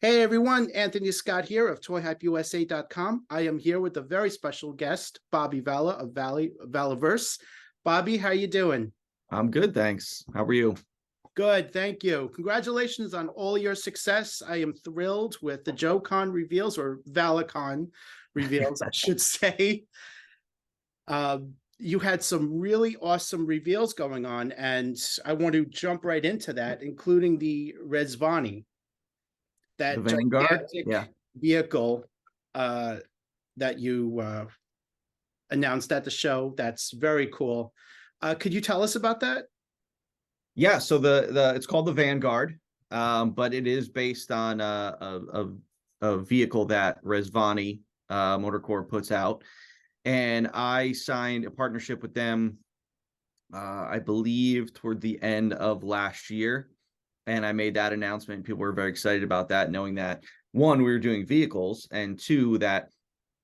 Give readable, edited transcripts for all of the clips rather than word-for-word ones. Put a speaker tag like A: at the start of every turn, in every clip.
A: Hey everyone, Anthony Scott here of ToyHypeUSA.com. I am here with a very special guest, Bobby Vala of Valaverse. Bobby, how you doing?
B: I'm good, thanks. How are you?
A: Good, thank you. Congratulations on all your success. I am thrilled with the JoeCon reveals, or ValaCon reveals, I should say. You had some really awesome reveals going on, and I want to jump right into that, including the Rezvani,
B: The
A: that
B: Vanguard? Yeah.
A: gigantic vehicle that you announced at the show. That's very cool. Could you tell us about that?
B: Yeah, so the it's called the Vanguard, but it is based on a vehicle that Rezvani Motor Corp puts out. And I signed a partnership with them, I believe toward the end of last year. And I made that announcement. People were very excited about that, knowing that one, we were doing vehicles, and two, that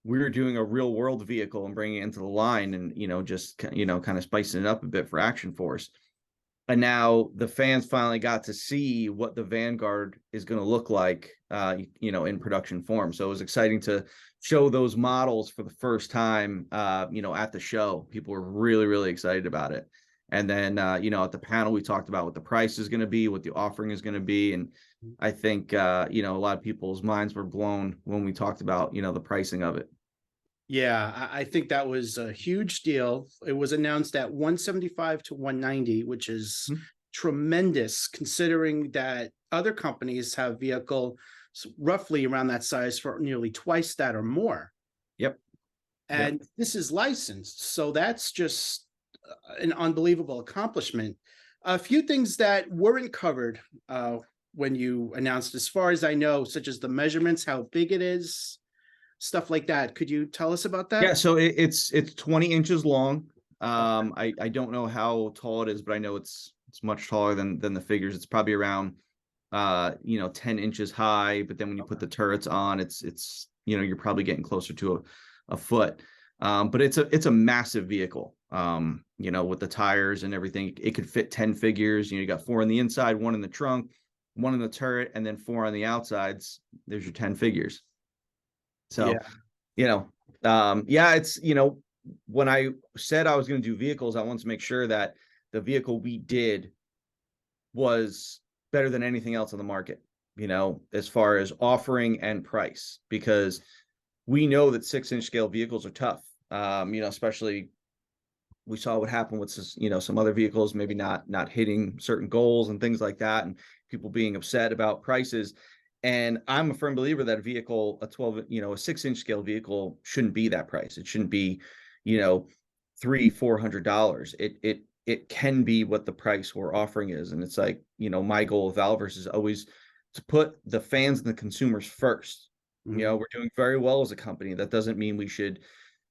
B: we were doing a real world vehicle and bringing it into the line and, just, kind of spicing it up a bit for Action Force. And now the fans finally got to see what the Vanguard is going to look like, in production form. So it was exciting to show those models for the first time, at the show. People were really, really excited about it. And then, at the panel, we talked about what the price is going to be, what the offering is going to be. And I think, a lot of people's minds were blown when we talked about, the pricing of it.
A: Yeah, I think that was a huge deal. It was announced at 175 to 190, which is tremendous considering that other companies have vehicle roughly around that size for nearly twice that or more.
B: Yep.
A: And
B: Yep.
A: this is licensed. So that's just an unbelievable accomplishment. A few things that weren't covered when you announced, as far as I know, such as the measurements, how big it is, stuff like that. Could you tell us about that?
B: Yeah. So it's 20 inches long. I don't know how tall it is, but I know it's much taller than the figures. It's probably around 10 inches high, but then when you put the turrets on, it's you're probably getting closer to a foot. But it's a massive vehicle. With the tires and everything, it could fit 10 figures. You got 4 on the inside, 1 in the trunk, 1 in the turret, and then 4 on the outsides. There's your 10 figures.
A: Yeah.
B: So, yeah, it's, when I said I was going to do vehicles, I wanted to make sure that the vehicle we did was better than anything else on the market, as far as offering and price, because we know that 6-inch scale vehicles are tough. Especially we saw what happened with some other vehicles, maybe not hitting certain goals and things like that, and people being upset about prices. And I'm a firm believer that a 6-inch scale vehicle shouldn't be that price. It shouldn't be, $300-400. It can be what the price we're offering is. And it's like, my goal with Valaverse is always to put the fans and the consumers first. We're doing very well as a company. That doesn't mean we should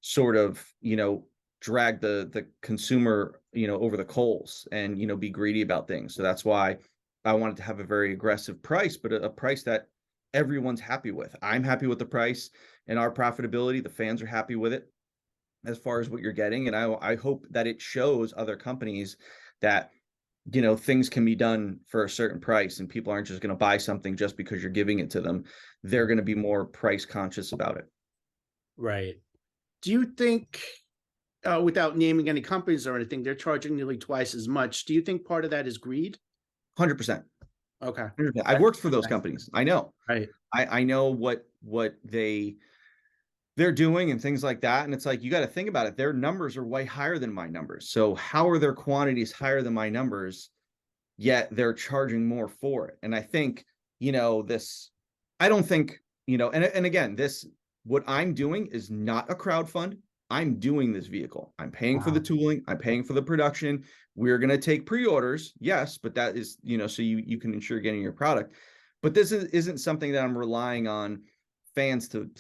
B: sort of, drag the consumer, over the coals and, be greedy about things. So that's why I wanted to have a very aggressive price, but a price that everyone's happy with. I'm happy with the price and our profitability. The fans are happy with it as far as what you're getting. And I hope that it shows other companies that, things can be done for a certain price and people aren't just going to buy something just because you're giving it to them. They're going to be more price conscious about it.
A: Right. Do you think, without naming any companies or anything, they're charging nearly twice as much? Do you think part of that is greed?
B: 100%.
A: Okay.
B: 100%. I've worked for those companies. I know.
A: Right.
B: I know what they're doing and things like that. And it's like, you got to think about it. Their numbers are way higher than my numbers. So how are their quantities higher than my numbers, yet they're charging more for it? And I think, I don't think, and again, what I'm doing is not a crowd fund. I'm doing this vehicle. I'm paying for the tooling. I'm paying for the production. We're going to take pre-orders. Yes. But that is, so you can ensure getting your product. But this isn't something that I'm relying on fans to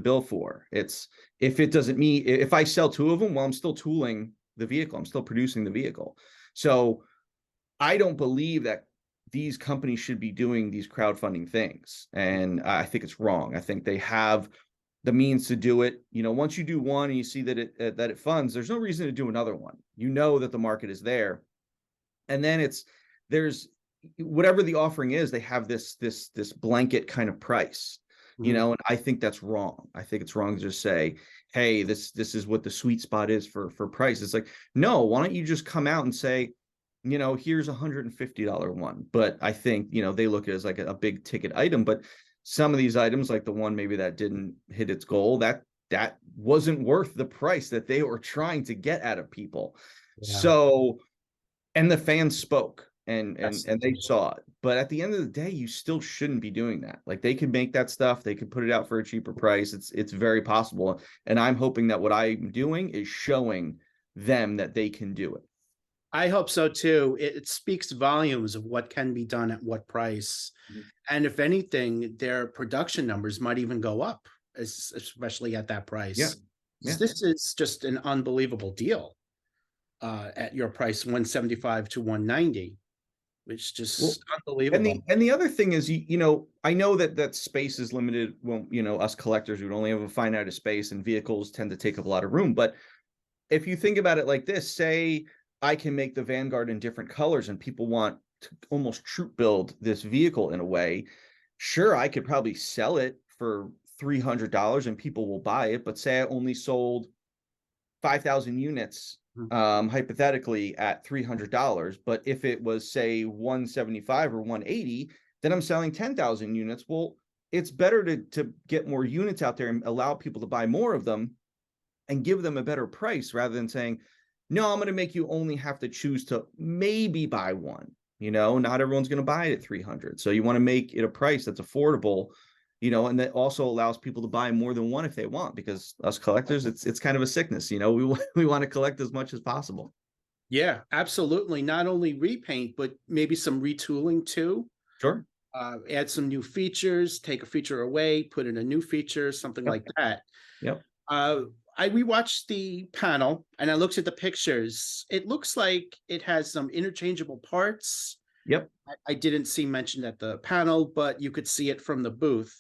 B: bill for. It's, if I sell 2 of them, well, I'm still tooling the vehicle. I'm still producing the vehicle. So I don't believe that these companies should be doing these crowdfunding things. And I think it's wrong. I think they have the means to do it. Once you do one and you see that it funds, there's no reason to do another one. That the market is there. And then there's whatever the offering is, they have this blanket kind of price, you
A: Mhm.
B: know, and I think that's wrong. I think it's wrong to just say, hey, this is what the sweet spot is for price. It's like, no, why don't you just come out and say, you know, here's $150 one. But I think, you know, they look at it as like a big ticket item. But some of these items, like the one maybe that didn't hit its goal, that wasn't worth the price that they were trying to get out of people.
A: Yeah.
B: So, and the fans spoke and
A: Yes.
B: they saw it. But at the end of the day, you still shouldn't be doing that. Like they could make that stuff, they could put it out for a cheaper price. It's very possible. And I'm hoping that what I'm doing is showing them that they can do it.
A: I hope so too. It speaks volumes of what can be done at what price.
B: Mhm.
A: And if anything, their production numbers might even go up, especially at that
B: Yeah.
A: price.
B: Yeah.
A: This is just an unbelievable deal at your price, 175 to 190, which is
B: Well,
A: just unbelievable.
B: and the other thing is, you know, I know that space is limited. Well, you know, us collectors would only have a finite of space, and vehicles tend to take up a lot of room. But if you think about it like this, say I can make the Vanguard in different colors, and people want to almost troop build this vehicle in a way. Sure, I could probably sell it for $300 and people will buy it. But say I only sold 5,000 units,
A: Mhm.
B: hypothetically at $300. But if it was say 175 or 180, then I'm selling 10,000 units. Well, it's better to get more units out there and allow people to buy more of them and give them a better price rather than saying, no, I'm going to make you only have to choose to maybe buy one. You know, not everyone's going to buy it at 300. So you want to make it a price that's affordable, you know, and that also allows people to buy more than one if they want, because us collectors, it's kind of a sickness, you know, we want to collect as much as possible.
A: Yeah, absolutely. Not only repaint, but maybe some retooling too.
B: Sure.
A: Add some new features, take a feature away, put in a new feature, something
B: Yep.
A: like that.
B: Yep.
A: Uh, I rewatched the panel and I looked at the pictures. It looks like it has some interchangeable parts.
B: Yep.
A: I didn't see mentioned at the panel, but you could see it from the booth.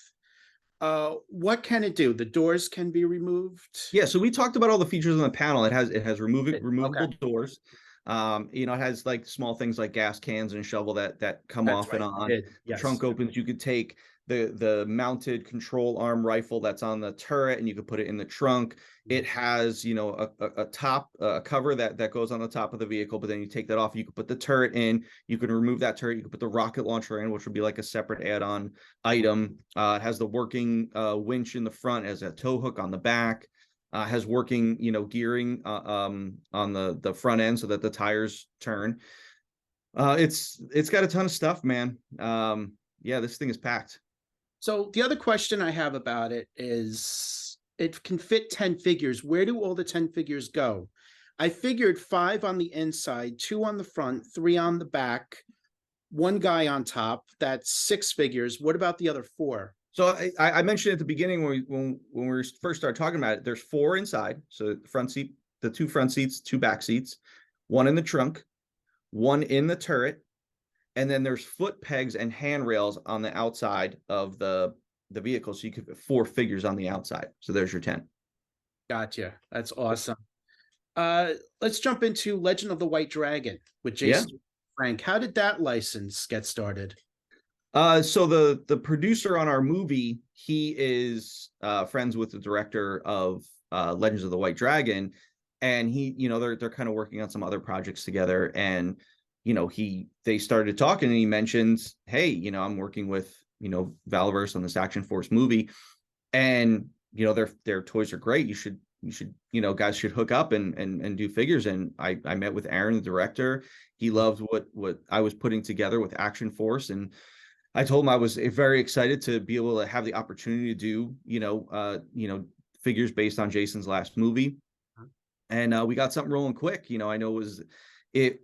A: What can it do? The doors can be removed.
B: Yeah, so we talked about all the features on the panel. It has
A: Okay,
B: removable doors. You know, it has like small things like gas cans and shovel that come
A: that's
B: off and
A: right. It
B: on.
A: did.
B: The
A: Yes.
B: trunk opens. You could take the mounted control arm rifle that's on the turret and you could put it in the trunk. It has, you know, a top cover that goes on the top of the vehicle, but then you take that off. You could put the turret in. You can remove that turret. You could put the rocket launcher in, which would be like a separate add-on item. It has the working winch in the front as a tow hook on the back. Has working, you know, gearing on the front end so that the tires turn. It's got a ton of stuff, man. Yeah, this thing is packed.
A: So the other question I have about it is it can fit 10 figures. Where do all the 10 figures go? I figured 5 on the inside, 2 on the front, 3 on the back, one guy on top. That's 6 figures. What about the other 4?
B: So I mentioned at the beginning when we first started talking about it, there's 4 inside. So the front seat, the 2 front seats, 2 back seats, 1 in the trunk, 1 in the turret, and then there's foot pegs and handrails on the outside of the vehicle. So you could put 4 figures on the outside. So there's your 10.
A: Gotcha. That's awesome. Let's jump into Legend of the White Dragon with
B: Yeah.
A: Jason Frank. How did that license get started?
B: So the producer on our movie, he is friends with the director of Legends of the White Dragon, and he, you know, they're kind of working on some other projects together, and you know, they started talking, and he mentioned, hey, you know, I'm working with, you know, Valaverse on this Action Force movie, and you know, their toys are great. You should, you know, guys should hook up and do figures. And I met with Aaron, the director. He loved what I was putting together with Action Force, and I told him I was very excited to be able to have the opportunity to do, you know, figures based on Jason's last movie. And we got something rolling quick. You know, I know it,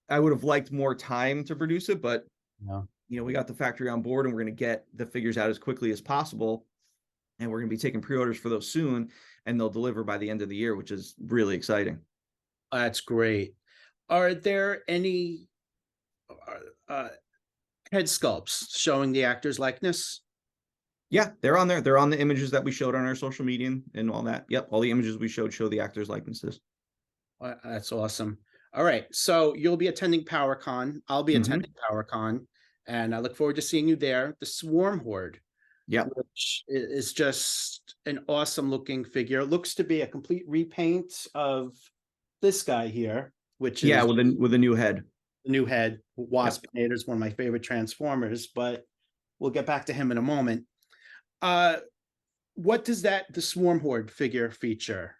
B: I would have liked more time to produce it, but,
A: Yeah.
B: you know, we got the factory on board and we're going to get the figures out as quickly as possible. And we're going to be taking pre-orders for those soon, and they'll deliver by the end of the year, which is really exciting.
A: That's great. Are there any uh, head sculpts showing the actor's likeness?
B: Yeah, they're on there. They're on the images that we showed on our social media and all that. Yep, all the images we showed show the actors' likenesses.
A: That's awesome. All right. So you'll be attending PowerCon. I'll be
B: Hmm.
A: attending PowerCon, and I look forward to seeing you there. The Swarm Horde,
B: Yep.
A: which is just an awesome looking figure. It looks to be a complete repaint of this guy here, which
B: Yeah,
A: is
B: with a new head.
A: the new head.
B: Yep.
A: Waspinator is one of my favorite Transformers, but we'll get back to him in a moment. Uh, what does the Swarm Horde figure feature?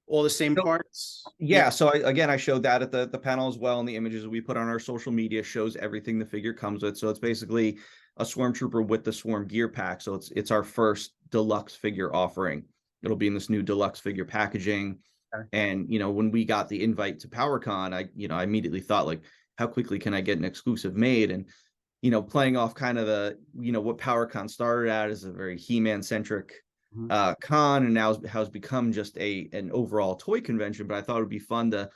A: All the same
B: So,
A: parts? Yeah.
B: yeah, so again, I showed that at the panel as well, and the images we put on our social media shows everything the figure comes with. So it's basically a Swarm Trooper with the Swarm gear pack. So it's our first deluxe figure offering. It'll be in this new deluxe figure packaging.
A: Okay.
B: And when we got the invite to PowerCon, I immediately thought, like, how quickly can I get an exclusive made? And playing off kind of the what PowerCon started at as a very He-Man centric
A: Mhm.
B: con, and now has become just an overall toy convention. But I thought it would be fun to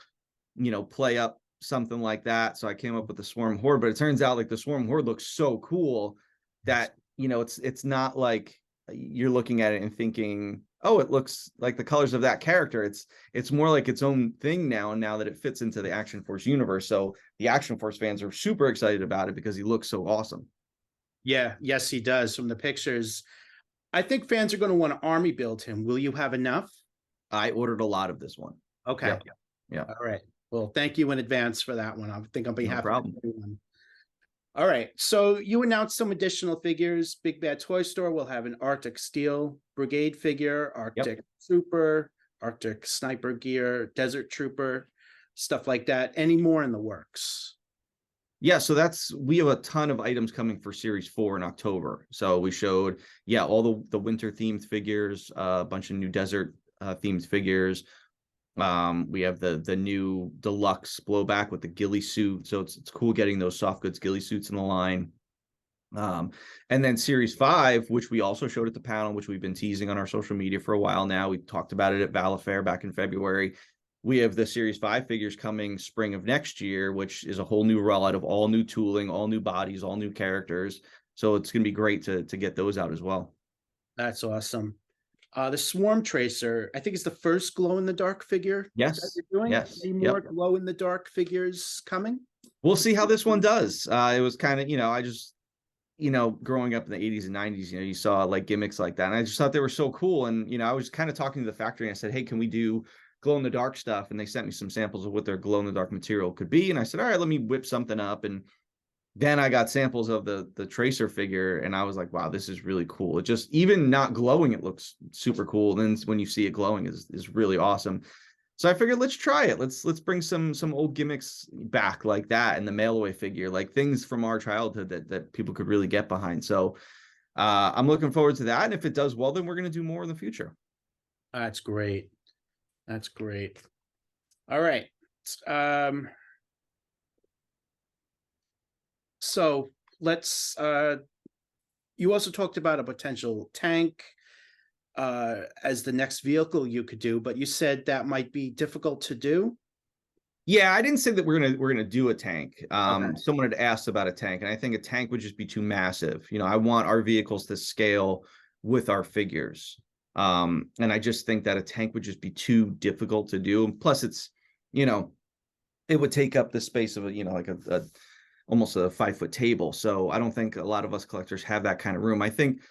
B: play up something like that. So I came up with the Swarm Horde. But it turns out, like, the Swarm Horde looks so cool
A: Yes.
B: that it's not like you're looking at it and thinking, oh, it looks like the colors of that character. It's more like its own thing now, and now that it fits into the Action Force universe. So the Action Force fans are super excited about it because he looks so awesome.
A: Yeah, yes, he does. From the pictures, I think fans are going to want to army build him. Will you have enough?
B: I ordered a lot of this one.
A: Okay.
B: Yep. Yeah.
A: All right. Well, thank you in advance for that one. I think on
B: No
A: behalf of
B: problem.
A: everyone. All right. So you announced some additional figures. Big Bad Toy Store will have an Arctic Steel Brigade figure,
B: Yep.
A: Arctic Trooper, Arctic Sniper Gear, Desert Trooper, stuff like that. Any more in the works?
B: Yeah, so we have a ton of items coming for Series 4 in October. So we showed, all the winter themed figures, a bunch of new desert themed figures. We have the new deluxe blowback with the ghillie suit. So it's cool getting those soft goods ghillie suits in the line. And then Series 5, which we also showed at the panel, which we've been teasing on our social media for a while now. We talked about it at Valaverse back in February. We have the Series 5 figures coming spring of next year, which is a whole new rollout of all new tooling, all new bodies, all new characters. So it's going to be great to get those out as well.
A: That's awesome. The Swarm Tracer, I think it's the first glow in the dark figure that
B: Yes.
A: you're doing.
B: Yes.
A: Any more
B: Yep.
A: glow in the dark figures coming?
B: We'll see how this one does. It was kind of, I just, growing up in the 80s and 90s, you saw like gimmicks like that. And I just thought they were so cool. And, I was kind of talking to the factory and I said, hey, can we do glow in the dark stuff? And they sent me some samples of what their glow in the dark material could be. And I said, all right, let me whip something up. And then I got samples of the Tracer figure and I was like, wow, this is really cool. It just, even not glowing, it looks super cool. And then when you see it glowing is really awesome. So I figured, let's try it. Let's bring some old gimmicks back like that, and the mail away figure, like things from our childhood that people could really get behind. So I'm looking forward to that. And if it does well, then we're going to do more in the future.
A: That's great. That's great. All right. Um, so let's you also talked about a potential tank as the next vehicle you could do, but you said that might be difficult to do.
B: Yeah, I didn't say that we're gonna do a tank.
A: Okay.
B: Someone had asked about a tank, and I think a tank would just be too massive. I want our vehicles to scale with our figures. And I just think that a tank would just be too difficult to do. Plus, it would take up the space of like a almost a 5-foot table. So I don't think a lot of us collectors have that kind of room. I think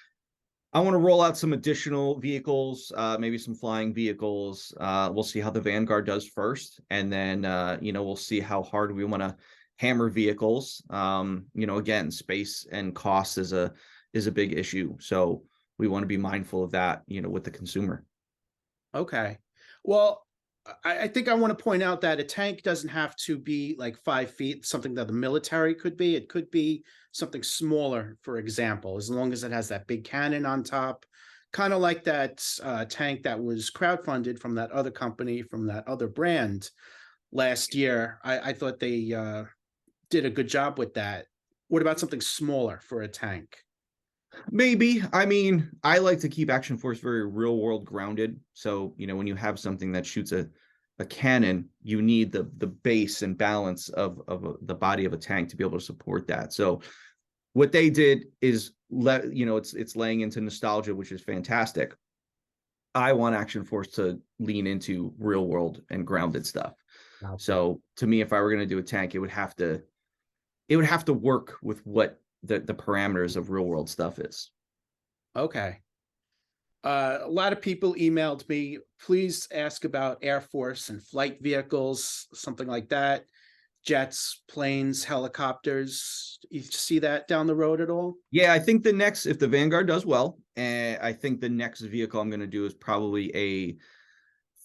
B: I want to roll out some additional vehicles, maybe some flying vehicles. We'll see how the Vanguard does first, and then we'll see how hard we want to hammer vehicles. Again, space and cost is a big issue, so we want to be mindful of that, with the consumer.
A: Okay. Well, I think I want to point out that a tank doesn't have to be like 5 feet, something that the military could be. It could be something smaller, for example, as long as it has that big cannon on top, kind of like that tank that was crowdfunded from that other company, from that other brand last year. I thought they did a good job with that. What about something smaller for a tank?
B: Maybe. I mean, I like to keep Action Force very real world grounded. So, when you have something that shoots a cannon, you need the base and balance of the body of a tank to be able to support that. So what they did is it's laying into nostalgia, which is fantastic. I want Action Force to lean into real world and grounded stuff.
A: Gotcha.
B: So to me, if I were going to do a tank, it would have to work with what the parameters of real world stuff is.
A: Okay. A lot of people emailed me, please ask about Air Force and flight vehicles, something like that. Jets, planes, helicopters. You see that down the road at all?
B: Yeah, I think the next, if the Vanguard does well, and I think the next vehicle I'm going to do is probably a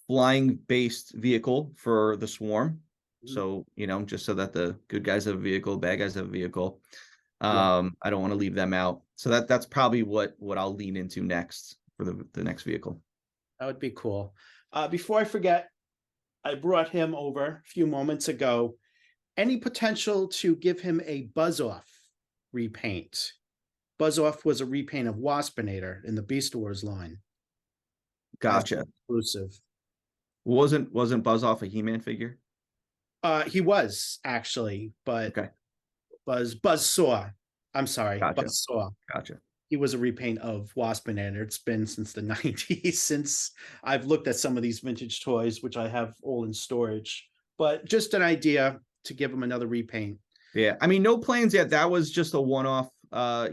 B: flying based vehicle for the swarm.
A: Mm.
B: So, just so that the good guys have a vehicle, bad guys have a vehicle.
A: Yeah,
B: I don't want to leave them out. So that's probably what I'll lean into next for the next vehicle.
A: that would be cool. Before I forget, I brought him over a few moments ago. Any potential to give him a Buzz Off repaint? Buzz Off was a repaint of Waspinator in the Beast Wars line as
B: Gotcha.
A: exclusive.
B: Wasn't Buzz off a He-Man figure?
A: He was actually, but
B: Okay.
A: Buzz Saw. I'm sorry,
B: Gotcha.
A: Buzz Saw.
B: Gotcha.
A: He was a repaint of Waspinator. It's been since the 90s since I've looked at some of these vintage toys, which I have all in storage. But just an idea to give him another repaint.
B: Yeah. I mean, no plans yet. That was just a one-off, a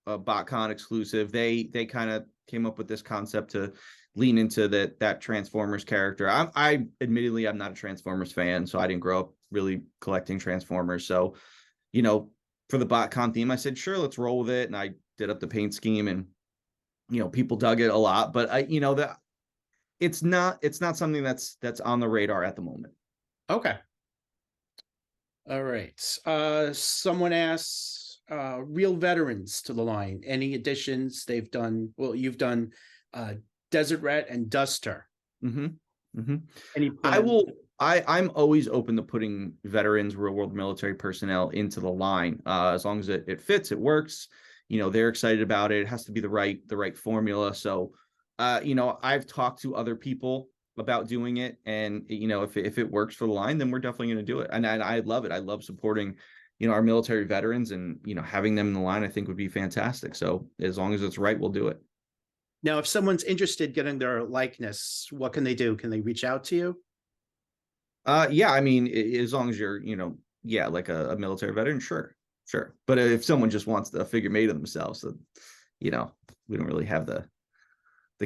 B: BotCon exclusive. They kind of came up with this concept to lean into that Transformers character. I admittedly, I'm not a Transformers fan, so I didn't grow up really collecting Transformers. So, for the BotCon theme, I said, sure, let's roll with it. And I did up the paint scheme, and people dug it a lot. But that it's not something that's on the radar at the moment.
A: Okay. All right. Someone asks, real veterans to the line. Any additions they've done? Well, you've done Desert Rat and Duster.
B: Mm-hmm. Mm-hmm.
A: Any plans?
B: I'm always open to putting veterans, real world military personnel into the line, as long as it fits, it works. They're excited about it. It has to be the right formula. So, I've talked to other people about doing it, and if it works for the line, then we're definitely going to do it. And I love it. I love supporting, our military veterans, and having them in the line, I think would be fantastic. So as long as it's right, we'll do it.
A: Now, if someone's interested getting their likeness, what can they do? Can they reach out to you?
B: Yeah, I mean, as long as you're, yeah, like a military veteran, sure. But if someone just wants a figure made of themselves, then, we don't really have the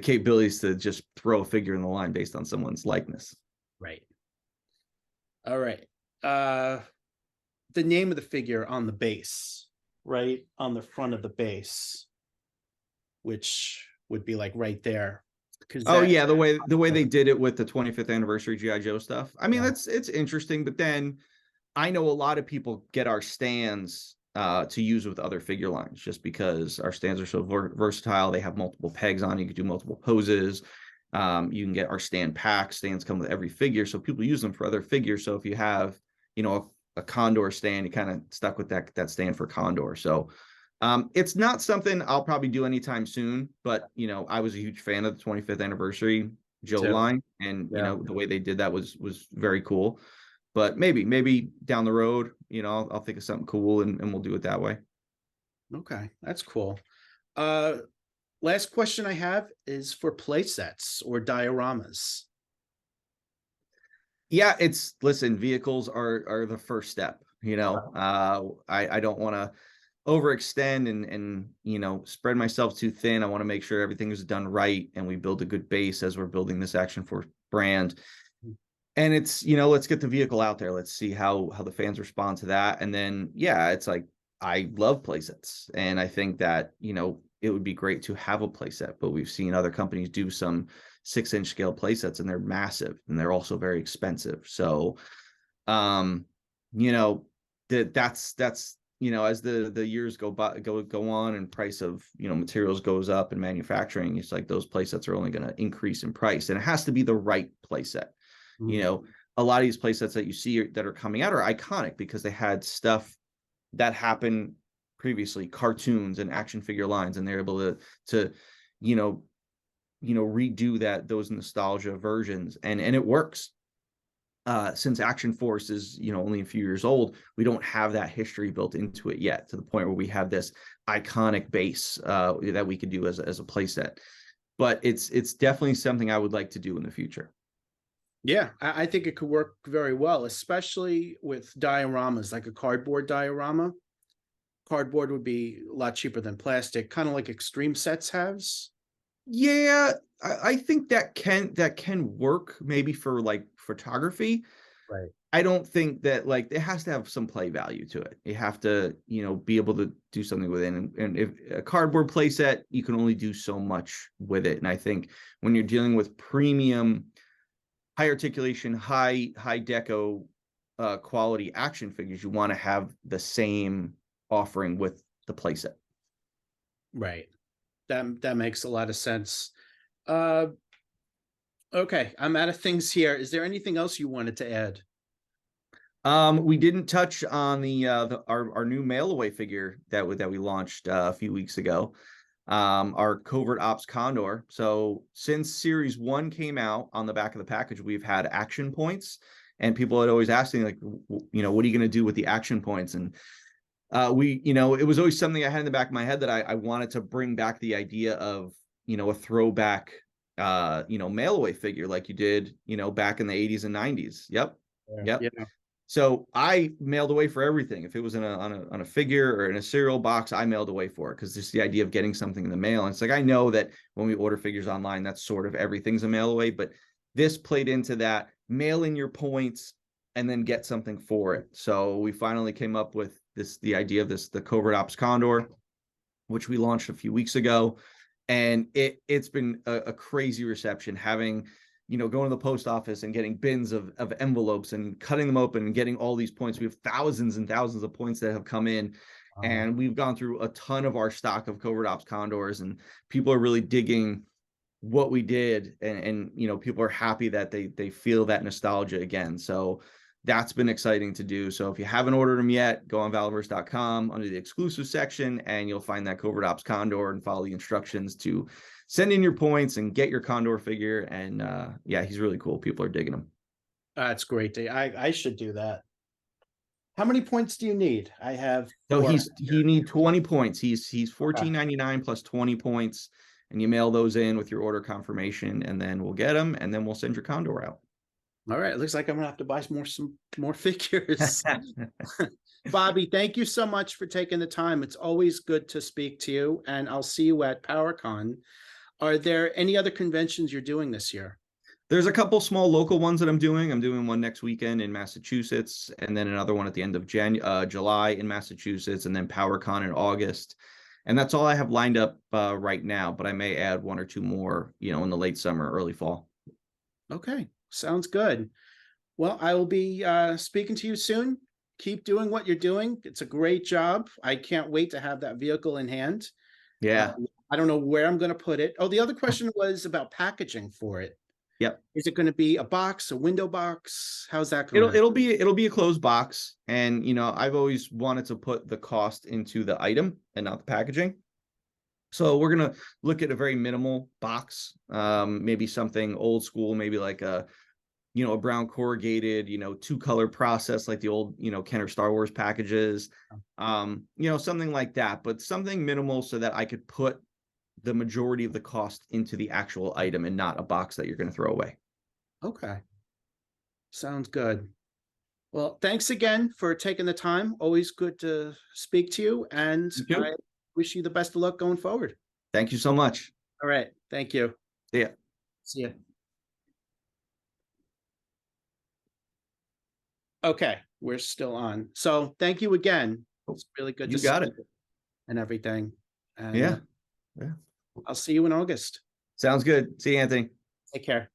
B: capabilities to just throw a figure in the line based on someone's likeness.
A: Right. All right. The name of the figure on the base, right on the front of the base, which would be like right there.
B: Oh yeah, the way they did it with the 25th anniversary GI Joe stuff. I mean, it's interesting, but then I know a lot of people get our stands to use with other figure lines, just because our stands are so versatile. They have multiple pegs on. You can do multiple poses. You can get our stand packs. Stands come with every figure, so people use them for other figures. So if you have, a Condor stand, you kind of stuck with that stand for Condor. So it's not something I'll probably do anytime soon, but I was a huge fan of the 25th anniversary Joe line, and the way they did that was very cool. But maybe down the road, I'll think of something cool, and we'll do it that way.
A: Okay, that's cool. Last question I have is for play sets or dioramas.
B: Yeah, listen, vehicles are the first step. I don't want to overextend and spread myself too thin. I want to make sure everything is done right, and we build a good base as we're building this Action Force brand. And it's, let's get the vehicle out there. Let's see how the fans respond to that. And then, yeah, it's like, I love playsets, and I think that, it would be great to have a playset, but we've seen other companies do some 6-inch scale playsets, and they're massive, and they're also very expensive. So, that's as the years go on, and price of, materials goes up, and manufacturing, it's like those playsets are only going to increase in price, and it has to be the right playset. A lot of these playsets that you see that are coming out are iconic because they had stuff that happened previously, cartoons and action figure lines, and they're able to redo those nostalgia versions, and it works. Since Action Force is only a few years old, we don't have that history built into it yet, to the point where we have this iconic base that we could do as a playset. But it's definitely something I would like to do in the future.
A: Yeah, I think it could work very well, especially with dioramas, like a cardboard diorama. Cardboard would be a lot cheaper than plastic, kind of like Extreme Sets has.
B: Yeah, I think that can work maybe for like photography.
A: Right.
B: I don't think that like it has to have some play value to it. You have to, be able to do something with it. And if a cardboard playset, you can only do so much with it. And I think when you're dealing with premium, high articulation, high deco quality action figures, you want to have the same offering with the playset.
A: Right. That makes a lot of sense. Uh, okay, I'm out of things here. Is there anything else you wanted to add?
B: We didn't touch on our new mail away figure that we launched a few weeks ago. Our Covert Ops Condor. So since Series 1 came out, on the back of the package, we've had action points, and people had always asked me like, what are you going to do with the action points? And it was always something I had in the back of my head that I wanted to bring back the idea of, a throwback, mail away figure like you did, back in the 80s and 90s. Yep. Yep.
A: Yeah.
B: So I mailed away for everything. If it was on a figure or in a cereal box, I mailed away for it, because just the idea of getting something in the mail. And it's like, I know that when we order figures online, that's sort of everything's a mail away, but this played into that. Mail in your points and then get something for it. So we finally came up with the idea of the Covert Ops Condor, which we launched a few weeks ago. And it's been a crazy reception, having, going to the post office and getting bins of envelopes and cutting them open and getting all these points. We have thousands and thousands of points that have come in. And we've gone through a ton of our stock of Covert Ops Condors, and people are really digging what we did. And people are happy that they feel that nostalgia again. So that's been exciting to do. So if you haven't ordered them yet, go on Valaverse.com under the exclusive section, and you'll find that Covert Ops Condor, and follow the instructions to send in your points and get your Condor figure. And yeah, he's really cool. People are digging him.
A: That's great. I should do that. How many points do you need? I have
B: So
A: 4.
B: he need 20 points. He's $14.99 plus 20 points, and you mail those in with your order confirmation, and then we'll get them, and then we'll send your Condor out.
A: All right. It looks like I'm gonna have to buy some more figures. Bobby, thank you so much for taking the time. It's always good to speak to you, and I'll see you at PowerCon. Are there any other conventions you're doing this year?
B: There's a couple small local ones that I'm doing. I'm doing one next weekend in Massachusetts, and then another one at the end of July in Massachusetts, and then PowerCon in August. And that's all I have lined up right now, but I may add one or two more, in the late summer, early fall.
A: Okay, sounds good. Well, I will be speaking to you soon. Keep doing what you're doing. It's a great job. I can't wait to have that vehicle in hand.
B: Yeah.
A: I don't know where I'm going to put it. Oh, the other question was about packaging for it.
B: Yep.
A: Is it going to be a box, a window box? How's that going?
B: It'll be a closed box, and I've always wanted to put the cost into the item and not the packaging. So we're gonna look at a very minimal box, maybe something old school, maybe like a brown corrugated, 2-color process like the old, Kenner Star Wars packages, something like that, but something minimal so that I could put the majority of the cost into the actual item and not a box that you're going to throw away.
A: Okay. Sounds good. Well, thanks again for taking the time. Always good to speak to you, and I wish you the best of luck going forward.
B: Thank you so much.
A: All right. Thank you.
B: See ya.
A: See ya. Okay, we're still on. So thank you again. It's really good
B: You
A: to
B: got
A: see
B: it.
A: you and everything. And
B: Yeah.
A: I'll see you in August.
B: Sounds good. See you, Anthony.
A: Take care.